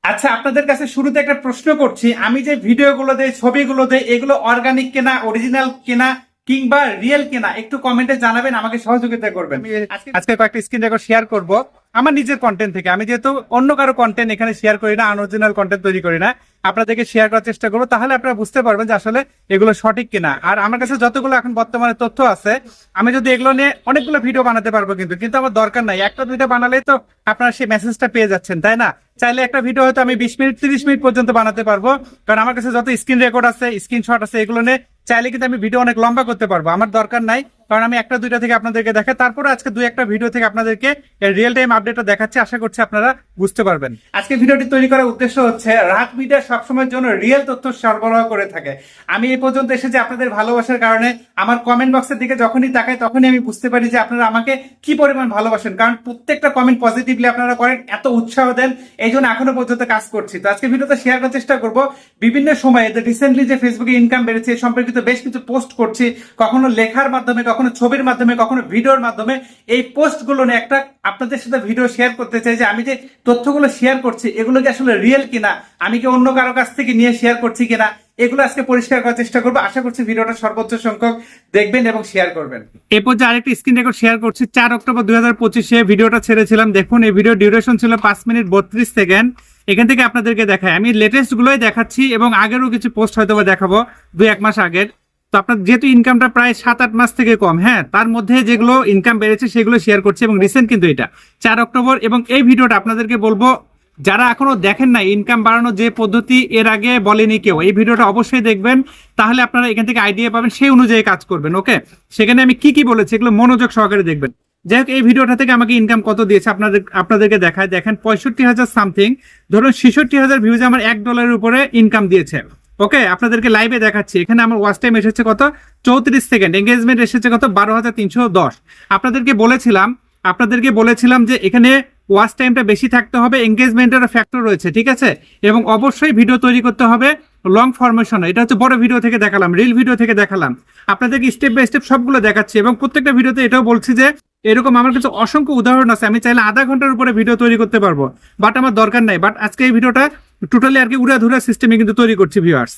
আচ্ছা, আপনাদের কাছে শুরুতে একটা প্রশ্ন করছি, আমি যে ভিডিওগুলো দেই, ছবিগুলো দেই, এগুলো অর্গানিক কেনা, অরিজিনাল কেনা কিংবা রিয়েল কেনা, একটু কমেন্টে জানাবেন, আমাকে সহযোগিতা করবেন। আজকে কয়েকটা স্ক্রিন রেকর্ড শেয়ার করব আমার নিজের কন্টেন্ট থেকে। আমি যেহেতু অন্য কারো কন্টেন্ট এখানে শেয়ার করি না, আনঅরিজিনাল কন্টেন্ট তৈরি করি না, আপনাদেরকে শেয়ার করার চেষ্টা করবো, তাহলে আপনারা বুঝতে পারবেন যে আসলে এগুলো সঠিক কিনা। আর আমার কাছে যতগুলো এখন বর্তমানে তথ্য আছে, আমি যদি এগুলো নিয়ে অনেকগুলো ভিডিও বানাতে পারবো, কিন্তু আমার দরকার নাই, একটা দুইটা বানালেই তো আপনারা সেই মেসেজটা পেয়ে যাচ্ছেন, তাই না? চাইলে একটা ভিডিও হয়তো আমি 20 মিনিট 30 মিনিট পর্যন্ত বানাতে পারবো, কারণ আমার কাছে যত স্ক্রিন রেকর্ড আছে, স্ক্রিনশট আছে, এগুলো নিয়ে চাইলে কিন্তু আমি ভিডিও অনেক লম্বা করতে পারবো। আমার দরকার নাই, কারণ আমি একটা দুইটা থেকে আপনাদেরকে দেখাই, তারপরে আজকে দুই একটা ভিডিও থেকে আপনাদেরকে রিয়েল টাইম আপডেটটা দেখাচ্ছি। আশা করছি আপনারা বুঝতে পারবেন। আজকে ভিডিওটি তৈরি করার উদ্দেশ্য হচ্ছে, রাত মিডিয়া সবসময়ের জন্য রিয়েল তথ্য সরবরাহ করে থাকে। আমি এই পর্যন্ত এসেছি আপনাদের ভালোবাসার কারণে। আমার কমেন্ট বক্সের দিকে যখনই তাকাই, তখনই আমি বুঝতে পারি যে আপনারা আমাকে কি পরিমাণ ভালোবাসেন, কারণ প্রত্যেকটা কমেন্ট পজিটিভলি আপনারা করেন, এত উৎসাহ দেন, এই জন্য এখনো পর্যন্ত কাজ করছি। তো আজকে ভিডিওতে শেয়ার করার চেষ্টা করবো বিভিন্ন সময়ে রিসেন্টলি যে ফেসবুকে ইনকাম বেড়েছে এই সম্পর্কিত বেশ কিছু পোস্ট করছি, কখনো লেখার মাধ্যমে, কখনো ছবির মাধ্যমে, কখনো ভিডিওর মাধ্যমে। এই পোস্টগুলো নিয়ে একটা আপনাদের সাথে ভিডিও শেয়ার করতে চাই যে আমি যে তথ্যগুলো শেয়ার করছি এগুলো কি আসলে রিয়েল কিনা, আমি কি অন্য কারো কাছ থেকে নিয়ে শেয়ার করছি কিনা, এগুলো আজকে পরিষ্কার করার চেষ্টা করবো। আশা করছি ভিডিওটা সর্বোচ্চ সংখ্যক দেখবেন এবং শেয়ার করবেন। এই পর্যায়ে আরেকটি স্ক্রিন রেকর্ড শেয়ার করছি। 4 অক্টোবর 2025 ভিডিওটা ছেড়েছিলাম। দেখুন, এই ভিডিও ডিউরেশন ছিল 5 মিনিট 32 সেকেন্ড। এখান থেকে আপনাদেরকে দেখাই, আমি লেটেস্ট গুলোই দেখাচ্ছি এবং আগেরও কিছু পোস্ট হয়তো দেখাবো 2-1 মাস আগের। তো আপনার যেহেতু ইনকামটা প্রায় 7-8 মাস থেকে কম, হ্যাঁ, তার মধ্যে যেগুলো ইনকাম বেড়েছে সেগুলো শেয়ার করছি এবং রিসেন্ট কিন্তু এটা 4 অক্টোবর। এবং এই ভিডিওটা আপনাদেরকে বলবো, যারা এখনো দেখেন না ইনকাম বাড়ানোর যে পদ্ধতি এর আগে বলেনি কেউ, এই ভিডিওটা অবশ্যই দেখবেন, তাহলে আপনারা এখান থেকে আইডিয়া পাবেন, সেই অনুযায়ী কাজ করবেন। ওকে, সেখানে আমি কি কি বলেছি এগুলো মনোযোগ সহকারে দেখবেন। যাই হোক, এই ভিডিওটা থেকে আমাকে ইনকাম কত দিয়েছে আপনাদেরকে দেখায়। দেখেন 65,000 সামথিং, ধরুন 66,000 ভিউজ আমার $1 উপরে ইনকাম দিয়েছে। ওকে, আপনাদেরকে লাইভে দেখাচ্ছি। এখানে আমার ওয়াচ টাইম এসেছে কত, 34 সেকেন্ড। এঙ্গেজমেন্ট এসেছে কত, 12,310। আপনাদেরকে বলেছিলাম যে এখানে ওয়াচ টাইমটা বেশি থাকতে হবে, এঙ্গেজমেন্টের ফ্যাক্টর রয়েছে, ঠিক আছে? এবং অবশ্যই ভিডিও তৈরি করতে হবে লং ফরমেশন। এটা হচ্ছে বড় ভিডিও থেকে দেখালাম, রিল ভিডিও থেকে দেখালাম, আপনাদেরকে স্টেপ বাই স্টেপ সবগুলো দেখাচ্ছি। এবং প্রত্যেকটা ভিডিওতে এটাও বলছি যে এরকম আমার কাছে অসংখ্য উদাহরণ আছে, আমি চাইলে আধা ঘন্টার উপরে ভিডিও তৈরি করতে পারবো, বাট আমার দরকার নাই। বাট আজকে এই ভিডিওটা টোটালি আর কি উড়াধুরা সিস্টেমে কিন্তু তৈরি করছি ভিউয়ার্স।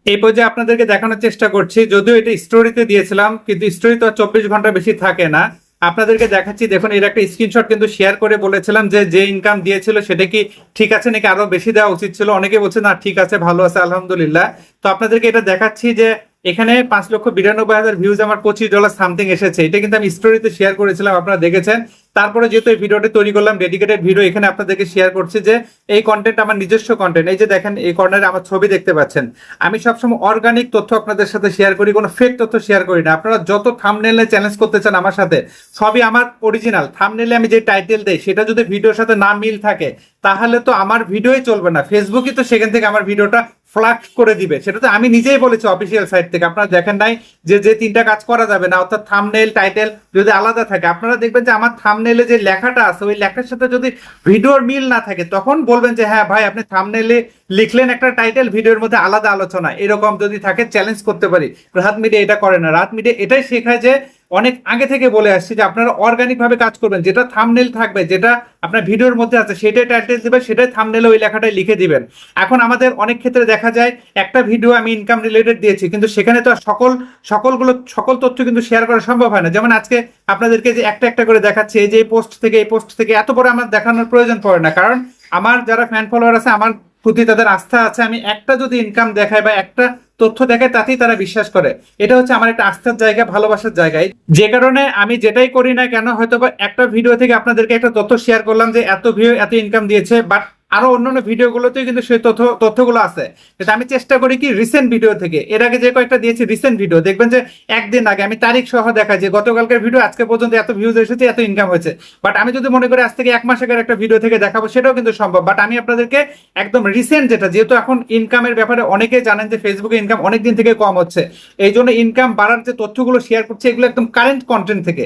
এই পর্যায়ে আপনাদেরকে দেখানোর চেষ্টা করছি, যদিও এটা স্টোরিতে দিয়েছিলাম, কিন্তু স্টোরি তো 24 ঘন্টা বেশি থাকে না। আপনাদেরকে দেখাচ্ছি, দেখুন এর একটা স্ক্রিনশট কিন্তু শেয়ার করে বলেছিলাম যে ইনকাম দিয়েছিল সেটা কি ঠিক আছে নাকি আরো বেশি দেওয়া উচিত ছিল। অনেকে বলছে না ঠিক আছে, ভালো আছে, আলহামদুলিল্লাহ। তো আপনাদেরকে এটা দেখাচ্ছি যে এখানে 5,92,000 ভিউজ, আমার $25 সামথিং এসেছে। এটা কিন্তু আমি স্টোরিতে শেয়ার করেছিলাম, আপনারা দেখেছেন। তারপরে যেহেতু এই ভিডিওটা তৈরি করলাম ডেডিকেটেড ভিডিও, এখানে আপনাদেরকে শেয়ার করছি যে এই কন্টেন্ট আমার নিজস্ব কন্টেন্ট। এই যে দেখেন, এই কর্নারে আমার ছবি দেখতে পাচ্ছেন। আমি সবসময় অর্গানিক তথ্য আপনাদের সাথে শেয়ার করি, কোনো ফেক তথ্য শেয়ার করি না। আপনারা যত থাম্বনেইলে চ্যালেঞ্জ করতে চান আমার সাথে, সবই আমার অরিজিনাল। থাম্বনেইলে আমি যে টাইটেল দেই সেটা যদি ভিডিওর সাথে না মিল থাকে, তাহলে তো আমার ভিডিওই চলবে না। ফেসবুকই তো সেখান থেকে আমার ভিডিওটা ফ্ল্যাগ করে দিবে। সেটা তো আমি নিজেই বলেছি অফিসিয়াল সাইট থেকে। আপনারা দেখেন নাই যে 3টা কাজ করা যাবে না, অর্থাৎ থাম্বনেইল টাইটেল যদি আলাদা থাকে, আপনারা দেখবেন যে আমার থাম্বনেইলে যে লেখাটা আছে ওই লেখার সাথে যদি ভিডিওর মিল না থাকে, তখন বলবেন যে হ্যাঁ ভাই, আপনি থাম্বনেইলে লিখলেন একটা টাইটেল, ভিডিওর মধ্যে আলাদা আলোচনা, এরকম যদি থাকে চ্যালেঞ্জ করতে পারি। রাত মিডিয়া এটা করে না। রাত মিডিয়া এটাই শেখায় যে অনেক আগে থেকে বলে আসছি যে আপনারা অর্গানিক ভাবে কাজ করবেন, যেটা থাম্বনেইল থাকবে, যেটা আপনার ভিডিওর মধ্যে আছে সেটাই টাইটেল দিবেন, সেটাই থাম্বনেইলে ওই লেখাটাই লিখে দিবেন। এখন আমাদের অনেক ক্ষেত্রে দেখা যায় একটা ভিডিও আমি ইনকাম রিলেটেড দিয়েছি, কিন্তু সেখানে তো সকল তথ্য কিন্তু শেয়ার করা সম্ভব হয় না। যেমন আজকে আপনাদেরকে যে একটা একটা করে দেখাচ্ছি, এই যে এই পোস্ট থেকে এত বড় আমার দেখানোর প্রয়োজন পড়ে না, কারণ আমার যারা ফ্যান ফলোয়ার আছে, আমার প্রতি তাদের আস্থা আছে। আমি একটা যদি ইনকাম দেখাই বা একটা তথ্য দেখায়, তাতেই তারা বিশ্বাস করে। এটা হচ্ছে আমার একটা আস্থার জায়গা, ভালোবাসার জায়গায়, যে কারণে আমি যেটাই করি না কেন, হয়তো বা একটা ভিডিও থেকে আপনাদেরকে একটা তথ্য শেয়ার করলাম যে এত ভিউ এত ইনকাম দিয়েছে, বাট আরো অন্যান্য ভিডিওগুলোতেও কিন্তু সেই তথ্যগুলো আছে। কিন্তু আমি চেষ্টা করি কি রিসেন্ট ভিডিও থেকে, এর আগে যে কয়েকটা দিয়েছি রিসেন্ট ভিডিও, দেখবেন যে একদিন আগে আমি তারিখ সহ দেখাই যে গতকালকের ভিডিও আজকে পর্যন্ত এত ভিউজ এসেছে, এত ইনকাম হয়েছে। বাট আমি যদি মনে করি আজ থেকে 1 মাস আগের একটা ভিডিও থেকে দেখাবো, সেটাও কিন্তু সম্ভব। বাট আমি আপনাদেরকে একদম রিসেন্ট যেটা, যেহেতু এখন ইনকামের ব্যাপারে অনেকেই জানেন যে ফেসবুকে ইনকাম অনেকদিন থেকে কম হচ্ছে, এই জন্য ইনকাম বাড়ার যে তথ্যগুলো শেয়ার করছে এগুলো একদম কারেন্ট কন্টেন্ট থেকে।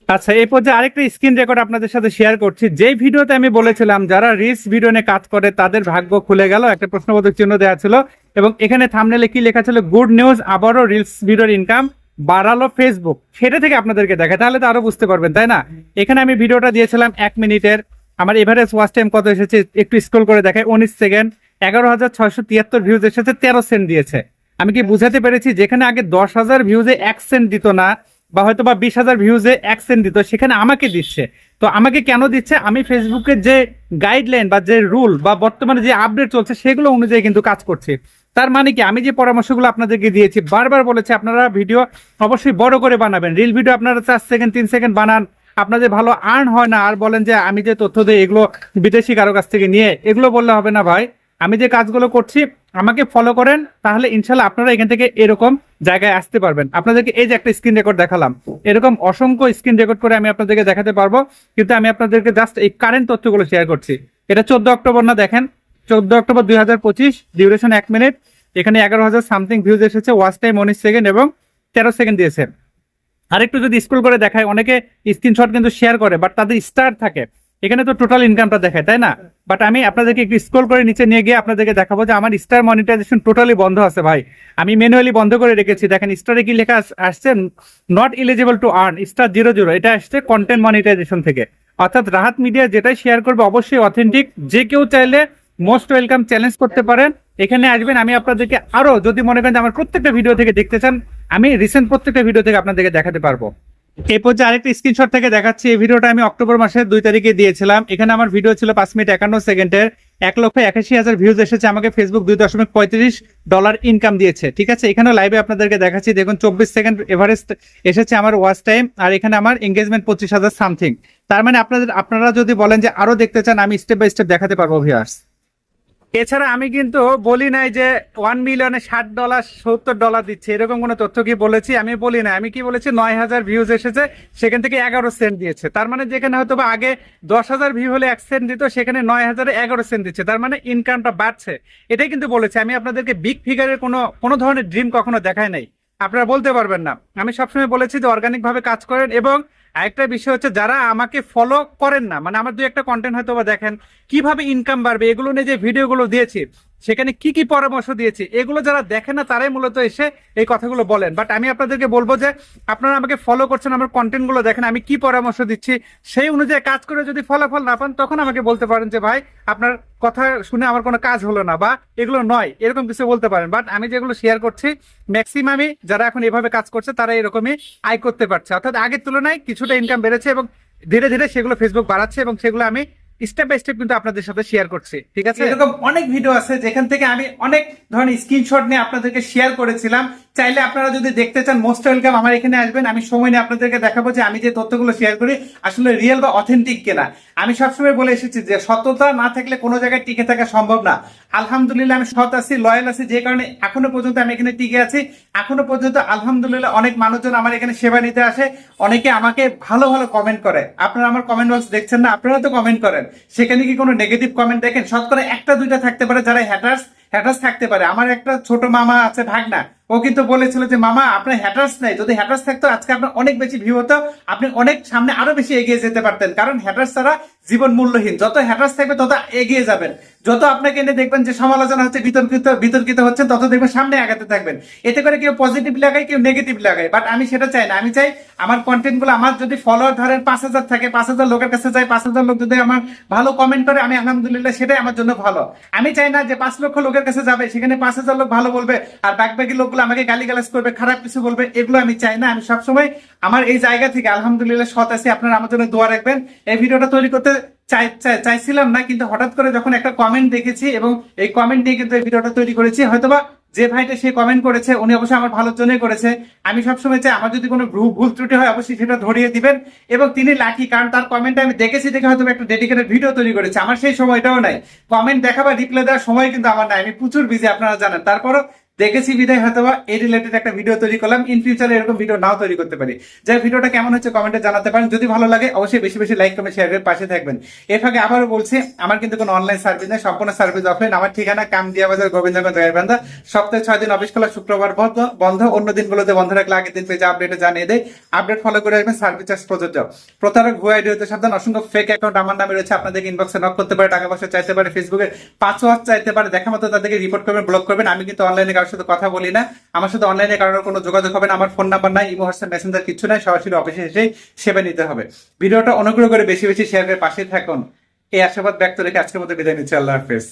আচ্ছা, এই পর্যায়ে আরেকটা স্ক্রিন রেকর্ড আপনাদের সাথে শেয়ার করছি। যেই ভিডিওতে আমি বলেছিলাম যারা রিলস ভিডিও নিয়ে কাজ করে তাদের ভাগ্য খুলে গেল, একটা প্রশ্নবোধক চিহ্ন দেওয়া ছিল এবং এখানে থাম্বনেইলে কি লেখা ছিল, গুড নিউজ, আবারও রিলস ভিডিওর ইনকাম বাড়ালো ফেসবুক। সেটা থেকে আপনাদেরকে দেখায়, তাহলে তো আরো বুঝতে পারবেন, তাই না? এখানে আমি ভিডিওটা দিয়েছিলাম 1 মিনিটের। আমার এভারেজ ওয়াচ টাইম কত এসেছে একটু স্ক্রল করে দেখায়, 19 সেকেন্ড, 11,673 ভিউজ এসেছে, 13 সেন্ট দিয়েছে। আমি কি বুঝাতে পেরেছি? যেখানে আগে 10,000 ভিউজে 1 সেন্ট দিত না, বা হয়তো বা 20,000 ভিউজে 1 সেন্ট দিত, সেখানে আমাকে দিচ্ছে। তো আমাকে কেন দিচ্ছে? আমি ফেসবুকের যে গাইডলাইন বা যে রুল বা বর্তমানে যে আপডেট চলছে সেগুলো অনুযায়ী কিন্তু কাজ করছি। তার মানে কি, আমি যে পরামর্শগুলো আপনাদেরকে দিয়েছি, বারবার বলেছি আপনারা ভিডিও অবশ্যই বড় করে বানাবেন। রিল ভিডিও আপনারা 4 সেকেন্ড 3 সেকেন্ড বানান, আপনাদের ভালো আর্ন হয় না, আর বলেন যে আমি যে তথ্য দিই এগুলো বিদেশি কারো কাছ থেকে নিয়ে, এগুলো বললে হবে না ভাই। আমি যে কাজগুলো করছি আমাকে ফলো করেন, তাহলে ইনশাল্লাহ আপনারা এখান থেকে এরকম জায়গায় আসতে পারবেন। আপনাদেরকে এই যে একটা স্ক্রিন রেকর্ড দেখালাম, এরকম অসংখ্য স্ক্রিন রেকর্ড করে আমি আপনাদেরকে দেখাতে পারবো, কিন্তু আমি আপনাদেরকে জাস্ট এই কারেন্ট তথ্যগুলো শেয়ার করছি। এটা 14 অক্টোবর না, দেখেন 14 অক্টোবর 2025, ডিউরেশন 1 মিনিট, এখানে 11,000 সামথিং ভিউজ এসেছে, ওয়াচ টাইম 19 সেকেন্ড এবং 13 সেকেন্ড দিয়েছে। আরেকটু যদি স্ক্রল করে দেখায়, অনেকে স্ক্রিনশট কিন্তু শেয়ার করে, বাট তাদের স্টার থাকে, এখানে তো টোটাল ইনকামটা দেখায়, তাই না? বাট আমি আপনাদেরকে একটু স্ক্রল করে নিচে নিয়ে গিয়ে আপনাদেরকে দেখাবো যে আমার স্টার মনিটাইজেশন টোটালি বন্ধ আছে ভাই। আমি ম্যানুয়ালি বন্ধ করে রেখেছি। দেখেন স্টারে কি লেখা আসছে, not eligible to earn star 00, এটা আসছে কন্টেন্ট মনিটাইজেশন থেকে। অর্থাৎ রাহাত মিডিয়া যেটাই শেয়ার করবে অবশ্যই অথেন্টিক। যে কেউ চাইলে মোস্ট ওয়েলকাম, চ্যালেঞ্জ করতে পারেন, এখানে আসবেন। আমি আপনাদেরকে আরো, যদি মনে করেন যে আমার প্রত্যেকটা ভিডিও থেকে দেখতে চান, আমি রিসেন্ট প্রত্যেকটা ভিডিও থেকে আপনাদেরকে দেখাতে পারবো। এই পর্যায়ে আরেকটা স্ক্রিনশট থেকে দেখাচ্ছি। এই ভিডিওটা আমি অক্টোবর মাসের 2 তারিখে দিয়েছিলাম। এখানে আমার ভিডিও ছিল 5 মিনিট 51 সেকেন্ডের, 1,81,000 ভিউজ এসেছে, আমাকে ফেসবুক $2.35 ইনকাম দিয়েছে। ঠিক আছে, এখানে লাইভে আপনাদেরকে দেখাচ্ছি, দেখুন 24 সেকেন্ড এভারেজ এসেছে আমার ওয়াচ টাইম, আর এখানে আমার এঙ্গেজমেন্ট 25,000 সামথিং। তার মানে আপনারা যদি বলেন যে আরো দেখতে চান, আমি স্টেপ বাই স্টেপ দেখাতে পারবো ভিউয়ার্স। এছাড়া আমি কিন্তু বলি নাই যে 1 মিলিয়নে $60 $70 দিচ্ছে, এরকম কোনো তথ্য কি বলেছি? আমি বলি না। আমি কি বলেছি, 9,000 ভিউজ এসেছে, সেখান থেকে 11 সেন্ট দিয়েছে। তার মানে যেখানে হয়তো বা আগে 10,000 ভিউ হলে 1 সেন্ট দিত, সেখানে 9,000 11 সেন্ট দিচ্ছে। তার মানে ইনকামটা বাড়ছে, এটাই কিন্তু বলেছি। আমি আপনাদেরকে বিগ ফিগারের কোনো ধরনের ড্রিম কখনো দেখাই নাই, আপনারা বলতে পারবেন না। আমি সবসময় বলেছি যে অর্গানিক ভাবে কাজ করেন। এবং আরেকটা বিষয় হচ্ছে, যারা আমাকে ফলো করেন না, মানে আমার 2-1টা কন্টেন্ট হয়তো বা দেখেন, কিভাবে ইনকাম বাড়বে এগুলো নিয়ে যে ভিডিওগুলো দিয়েছি, সেখানে কি কি পরামর্শ দিয়েছি, এগুলো যারা দেখেন না তারাই মূলত এসে এই কথাগুলো বলেন। বাট আমি আপনাদেরকে বলবো যে আপনারা আমাকে ফলো করছেন, আমার কন্টেন্টগুলো দেখেন, আমি কি পরামর্শ দিচ্ছি, সেই অনুযায়ী কাজ করে যদি ফলাফল না পান, তখন আমাকে বলতে পারেন যে ভাই আপনার কথা শুনে আমার কোনো কাজ হলো না, বা এগুলো নয়, এরকম কিছু বলতে পারেন। বাট আমি যেগুলো শেয়ার করছি, ম্যাক্সিমামই যারা এখন এভাবে কাজ করছে তারা এরকমই আয় করতে পারছে। অর্থাৎ আগের তুলনায় কিছুটা ইনকাম বেড়েছে, এবং ধীরে ধীরে সেগুলো ফেসবুক বাড়াচ্ছে, এবং সেগুলো আমি স্টেপ বাই স্টেপ কিন্তু আপনাদের সাথে শেয়ার করছি। ঠিক আছে, এরকম অনেক ভিডিও আছে যেখান থেকে আমি অনেক ধরনের স্ক্রিনশট নিয়ে আপনাদেরকে শেয়ার করেছিলাম। চাইলে আপনারা যদি দেখতে চান, মোস্ট ওয়েলকাম, আমার এখানে আসবেন। আমি সময় নিয়ে আপনাদেরকে দেখাবো যে আমি যে তথ্যগুলো শেয়ার করি আসলে রিয়েল বা অথেন্টিক কিনা। আমি সবসময় বলে এসেছি যে সততা না থাকলে কোনো জায়গায় টিকে থাকা সম্ভব না। আলহামদুলিল্লাহ আমি সৎ আছি, লয়াল আছি, যে কারণে এখনো পর্যন্ত আমি এখানে টিকে আছি। এখনো পর্যন্ত আলহামদুলিল্লাহ অনেক মানুষজন আমার এখানে সেবা নিতে আসে, অনেকে আমাকে ভালো ভালো কমেন্ট করে। আপনারা আমার কমেন্ট বক্স দেখছেন না, আপনারা তো কমেন্ট করেন, সেখানে কি কোনো নেগেটিভ কমেন্ট দেখেন? শতকরা 1-2টা থাকতে পারে যারা হ্যাটার্স থাকতে পারে। আমার একটা ছোট মামা আছে, ভাগনা, ও কিন্তু বলেছিল যে মামা আপনার হ্যাটার্স নাই, যদি হ্যাটার্স থাকতো আজকে আপনার অনেক বেশি ভিউ হতো, আপনি অনেক সামনে আরো বেশি এগিয়ে যেতে পারতেন। কারণ হ্যাটার্স ছাড়া জীবন মূল্যহীন। যত হ্যাটার্স থাকবে তত এগিয়ে যাবেন। যত আপনাকে এনে দেখবেন যে সমালোচনা হচ্ছে, বিতর্কিত হচ্ছে, তত দেখবেন সামনে আগাতে থাকবেন। এতে করে কেউ পজিটিভ লাগায়, কেউ নেগেটিভ লাগায়, বাট আমি সেটা চাই না। আমি চাই আমার কন্টেন্ট গুলো, আমার যদি ফলোয়ার ধরেন 5,000 থাকে, 5,000 লোকের কাছে যায়, 5,000 লোক যদি আমার ভালো কমেন্ট করে, আমি আলহামদুলিল্লাহ সেটাই আমার জন্য ভালো। আমি চাই না যে 5 লক্ষ লোকের কাছে যাবে, সেখানে 5,000 লোক ভালো বলবে, আর বাকি লোকগুলো আমাকে গালিগালাজ করবে, খারাপ কিছু বলবে, এগুলো আমি চাই না। আমি সবসময় আমার এই জায়গা থেকে আলহামদুলিল্লাহ সৎ আছি। আপনারা আমার জন্য দোয়া রাখবেন। এই ভিডিওটা তৈরি করতে চাইছিলাম না, কিন্তু হঠাৎ করে যখন একটা কমেন্ট দেখেছি, এবং এই কমেন্ট নিয়ে কিন্তু এই ভিডিওটা তৈরি করেছি। হয়তোবা যে ভাইটা সে কমেন্ট করেছে, উনি অবশ্যই আমার ভালোর জন্যই করেছে। আমি সবসময় চাই আমার যদি কোনো ভুল ত্রুটি হয় অবশ্যই সেটা ধরিয়ে দিবেন। এবং তিনি লাকি, কারণ তার কমেন্টটা আমি দেখেছি, দেখে হয়তো একটা ডেডিকেটেড ভিডিও তৈরি করেছে। আমার সেই সময়টাও নাই, কমেন্ট দেখা বা রিপ্লাই দেওয়ার সময় কিন্তু আমার নাই, আমি প্রচুর বিজি, আপনারা জানেন। তারপরও দেখেছি বিদায় হয়তো এই রিলেটেড একটা ভিডিও তৈরি করলাম। ইন ফিউচারে এরকম ভিডিও নাও তৈরি করতে পারি। যাই ভিডিওটা কেমন হচ্ছে কমেন্টে জানাতে পারেন। যদি ভালো লাগে অবশ্যই বেশি বেশি লাইক কমেন্ট শেয়ার করে পাশে থাকবেন। এর ফাঁকে আবারও বলছি, আমার কিন্তু কোনো অনলাইন সার্ভিস নেই, সম্পূর্ণ সার্ভিস অফলাইন। আমার ঠিকানা কামদিয়া বাজার, গোবিন্দগঞ্জ, গাইবান্ধা। সপ্তাহে 6 দিন অফিস খোলা, শুক্রবার বন্ধ। অন্য দিনগুলোতে বন্ধ রাখলে আগের দিন পেজে আপডেটে জানিয়ে দেয়। আপডেট ফলো করে রাখবেন, সার্ভিস চার্জ প্রযোজ্য। প্রতারক ভুয়া আইডি হতে সাবধান। অসংখ্য ফেক অ্যাকাউন্ট আমার নামে রয়েছে, আপনাদেরকে ইনবক্সে নক করতে পারে, টাকা পয়সা চাইতে পারে, ফেসবুকে পাসওয়ার্ড চাইতে পারে, দেখা মতো তাদেরকে রিপোর্ট করবেন, ব্লক করবেন। আমি কিন্তু অনলাইনে কারোর সাথে কথা বলি না, আমার সাথে অনলাইনে কারোর কোনো যোগাযোগ হবে না। আমার ফোন নাম্বার নাই, ইমো, হোয়াটসঅ্যাপ, মেসেঞ্জার কিছু নাই, সরাসরি অফিসে এসেই সেবা নিতে হবে। ভিডিওটা অনুগ্রহ করে বেশি বেশি শেয়ার করে পাশে থাকুন। এই আশাবাদ ব্যক্ত রেখে আজকের মতো বিদায় নিচ্ছি। আল্লাহ হাফেজ।